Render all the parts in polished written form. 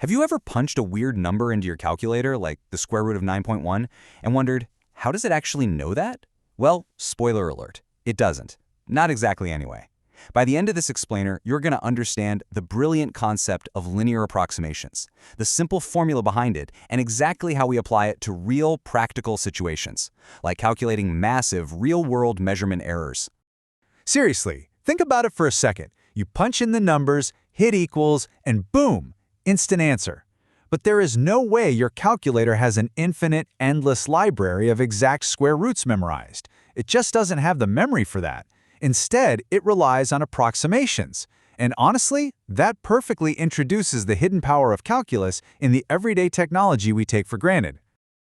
Have you ever punched a weird number into your calculator, like the square root of 9.1, and wondered, how does it actually know that? Well, spoiler alert, it doesn't. Not exactly anyway. By the end of this explainer, you're going to understand the brilliant concept of linear approximations, the simple formula behind it, and exactly how we apply it to real, practical situations, like calculating massive, real-world measurement errors. Seriously, think about it for a second. You punch in the numbers, hit equals, and boom, instant answer. But there is no way your calculator has an infinite, endless library of exact square roots memorized. It just doesn't have the memory for that. Instead, it relies on approximations. And honestly, that perfectly introduces the hidden power of calculus in the everyday technology we take for granted.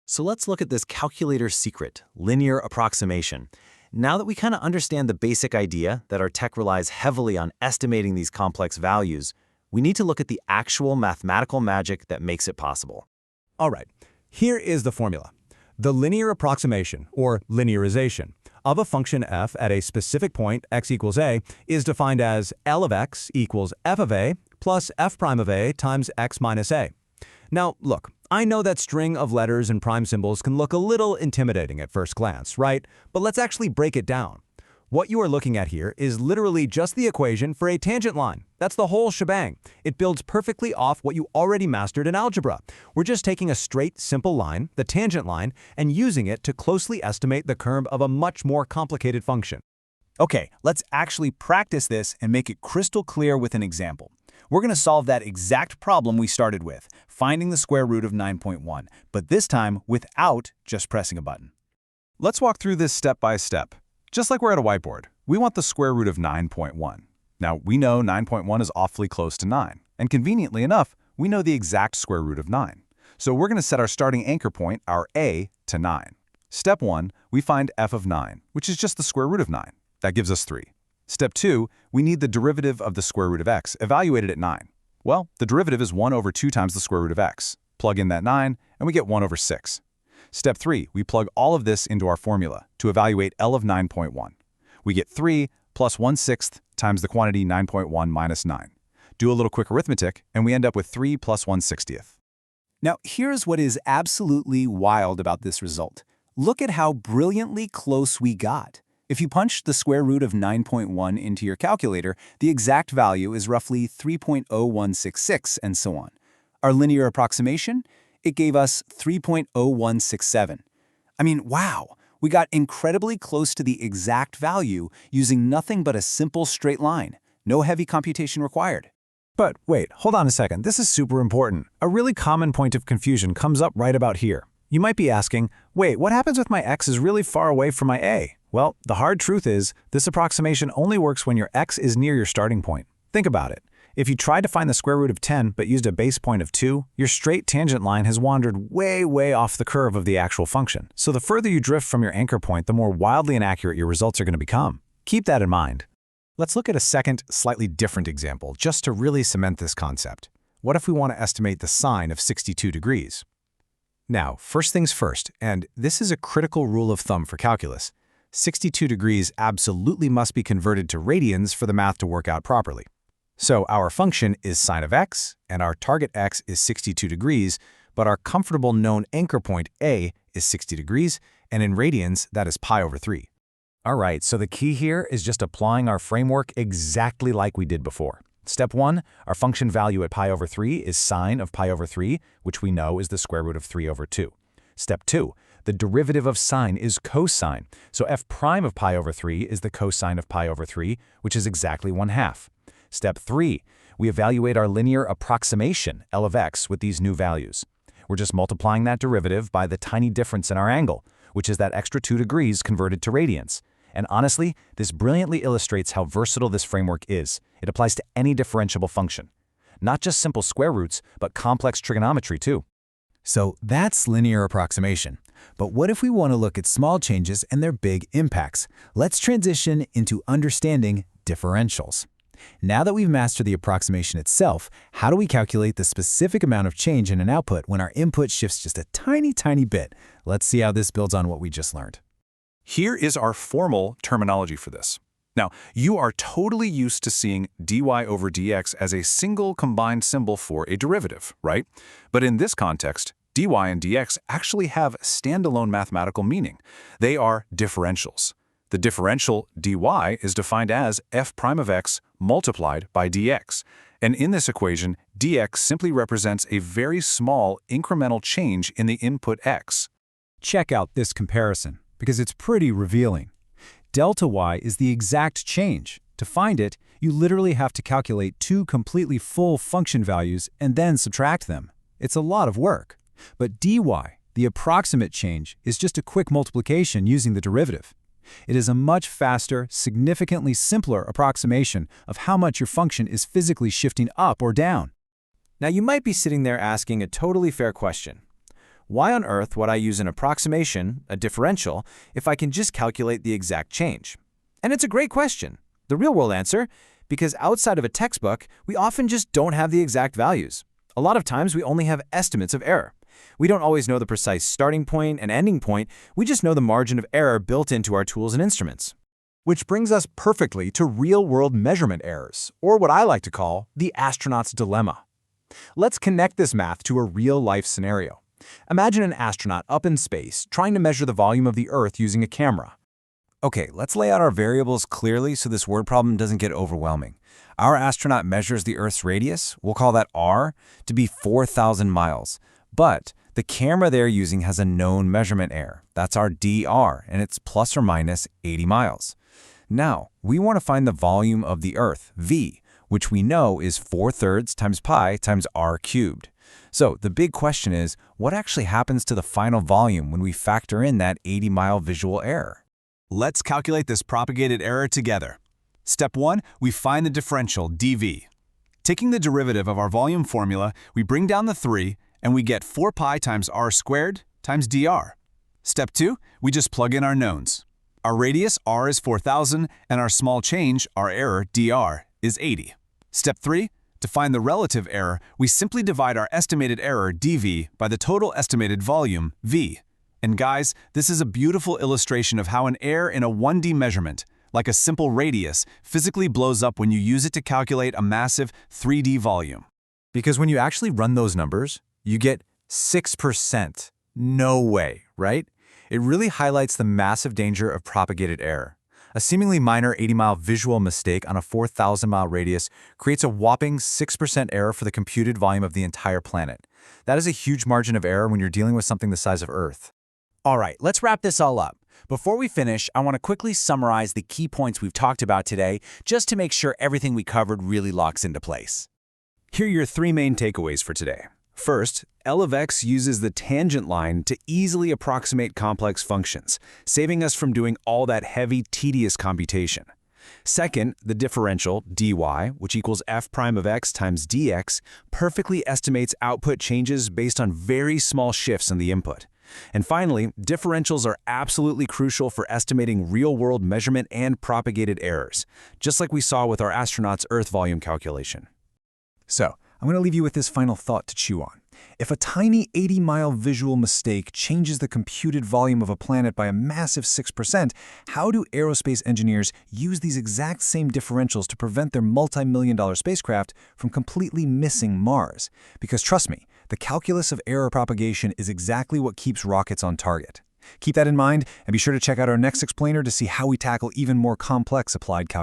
So let's look at this calculator's secret, linear approximation. Now that we kind of understand the basic idea that our tech relies heavily on estimating these complex values, we need to look at the actual mathematical magic that makes it possible. All right, here is the formula. The linear approximation, or linearization, of a function f at a specific point, x equals a, is defined as L of x equals f of a plus f prime of a times x minus a. Now, look, I know that string of letters and prime symbols can look a little intimidating at first glance, right? But let's actually break it down. What you are looking at here is literally just the equation for a tangent line. That's the whole shebang. It builds perfectly off what you already mastered in algebra. We're just taking a straight, simple line, the tangent line, and using it to closely estimate the curve of a much more complicated function. Okay, let's actually practice this and make it crystal clear with an example. We're going to solve that exact problem we started with, finding the square root of 9.1, but this time without just pressing a button. Let's walk through this step by step. Just like we're at a whiteboard, we want the square root of 9.1. Now, we know 9.1 is awfully close to 9, and conveniently enough, we know the exact square root of 9. So we're going to set our starting anchor point, our a, to 9. Step 1, we find f of 9, which is just the square root of 9. That gives us 3. Step 2, we need the derivative of the square root of x, evaluated at 9. Well, the derivative is 1 over 2 times the square root of x. Plug in that 9, and we get 1 over 6. Step 3, we plug all of this into our formula to evaluate L of 9.1. We get 3 plus 1/6 times the quantity 9.1 minus 9. Do a little quick arithmetic, and we end up with 3 plus 1/60. Now, here's what is absolutely wild about this result. Look at how brilliantly close we got. If you punch the square root of 9.1 into your calculator, the exact value is roughly 3.0166, and so on. Our linear approximation? It gave us 3.0167. I mean, wow! We got incredibly close to the exact value using nothing but a simple straight line. No heavy computation required. But wait, hold on a second. This is super important. A really common point of confusion comes up right about here. You might be asking, wait, what happens if my x is really far away from my a? Well, the hard truth is, this approximation only works when your x is near your starting point. Think about it. If you tried to find the square root of 10 but used a base point of 2, your straight tangent line has wandered way off the curve of the actual function. So the further you drift from your anchor point, the more wildly inaccurate your results are going to become. Keep that in mind. Let's look at a second, slightly different example, just to really cement this concept. What if we want to estimate the sine of 62 degrees? Now, first things first, and this is a critical rule of thumb for calculus, 62 degrees absolutely must be converted to radians for the math to work out properly. So our function is sine of x, and our target x is 62 degrees, but our comfortable known anchor point a is 60 degrees, and in radians, that is pi over 3. All right, so the key here is just applying our framework exactly like we did before. Step 1, our function value at pi over 3 is sine of pi over 3, which we know is the square root of 3 over 2. Step 2, the derivative of sine is cosine, so f prime of pi over 3 is the cosine of pi over 3, which is exactly 1/2. Step 3, we evaluate our linear approximation, L of x, with these new values. We're just multiplying that derivative by the tiny difference in our angle, which is that extra 2 degrees converted to radians. And honestly, this brilliantly illustrates how versatile this framework is. It applies to any differentiable function. Not just simple square roots, but complex trigonometry too. So that's linear approximation. But what if we want to look at small changes and their big impacts? Let's transition into understanding differentials. Now that we've mastered the approximation itself, how do we calculate the specific amount of change in an output when our input shifts just a tiny bit? Let's see how this builds on what we just learned. Here is our formal terminology for this. Now, you are totally used to seeing dy over dx as a single combined symbol for a derivative, right? But in this context, dy and dx actually have standalone mathematical meaning. They are differentials. The differential dy is defined as f prime of x multiplied by dx. And in this equation, dx simply represents a very small incremental change in the input x. Check out this comparison, because it's pretty revealing. Delta y is the exact change. To find it, you literally have to calculate two completely full function values and then subtract them. It's a lot of work. But dy, the approximate change, is just a quick multiplication using the derivative. It is a much faster, significantly simpler approximation of how much your function is physically shifting up or down. Now you might be sitting there asking a totally fair question. Why on earth would I use an approximation, a differential, if I can just calculate the exact change? And it's a great question. The real-world answer, because outside of a textbook, we often just don't have the exact values. A lot of times we only have estimates of error. We don't always know the precise starting point and ending point, we just know the margin of error built into our tools and instruments. Which brings us perfectly to real-world measurement errors, or what I like to call the astronaut's dilemma. Let's connect this math to a real-life scenario. Imagine an astronaut up in space trying to measure the volume of the Earth using a camera. Okay, let's lay out our variables clearly so this word problem doesn't get overwhelming. Our astronaut measures the Earth's radius, we'll call that r, to be 4,000 miles. But the camera they're using has a known measurement error. That's our dr, and it's plus or minus 80 miles. Now, we want to find the volume of the Earth, v, which we know is 4/3 times pi times r cubed. So the big question is, what actually happens to the final volume when we factor in that 80-mile visual error? Let's calculate this propagated error together. Step 1, we find the differential dv. Taking the derivative of our volume formula, we bring down the 3, and we get 4 pi times r squared times dr. Step 2, we just plug in our knowns. Our radius, r, is 4,000, and our small change, our error, dr, is 80. Step 3, to find the relative error, we simply divide our estimated error, dv, by the total estimated volume, v. And guys, this is a beautiful illustration of how an error in a 1D measurement, like a simple radius, physically blows up when you use it to calculate a massive 3D volume. Because when you actually run those numbers, you get 6%. No way, right? It really highlights the massive danger of propagated error. A seemingly minor 80-mile visual mistake on a 4,000-mile radius creates a whopping 6% error for the computed volume of the entire planet. That is a huge margin of error when you're dealing with something the size of Earth. All right, let's wrap this all up. Before we finish, I want to quickly summarize the key points we've talked about today, just to make sure everything we covered really locks into place. Here are your 3 main takeaways for today. First, L of x uses the tangent line to easily approximate complex functions, saving us from doing all that heavy, tedious computation. Second, the differential, dy, which equals f prime of x times dx, perfectly estimates output changes based on very small shifts in the input. And finally, differentials are absolutely crucial for estimating real-world measurement and propagated errors, just like we saw with our astronaut's Earth volume calculation. So, I'm going to leave you with this final thought to chew on. If a tiny 80-mile visual mistake changes the computed volume of a planet by a massive 6%, how do aerospace engineers use these exact same differentials to prevent their multi-million-dollar spacecraft from completely missing Mars? Because trust me, the calculus of error propagation is exactly what keeps rockets on target. Keep that in mind, and be sure to check out our next explainer to see how we tackle even more complex applied calculations.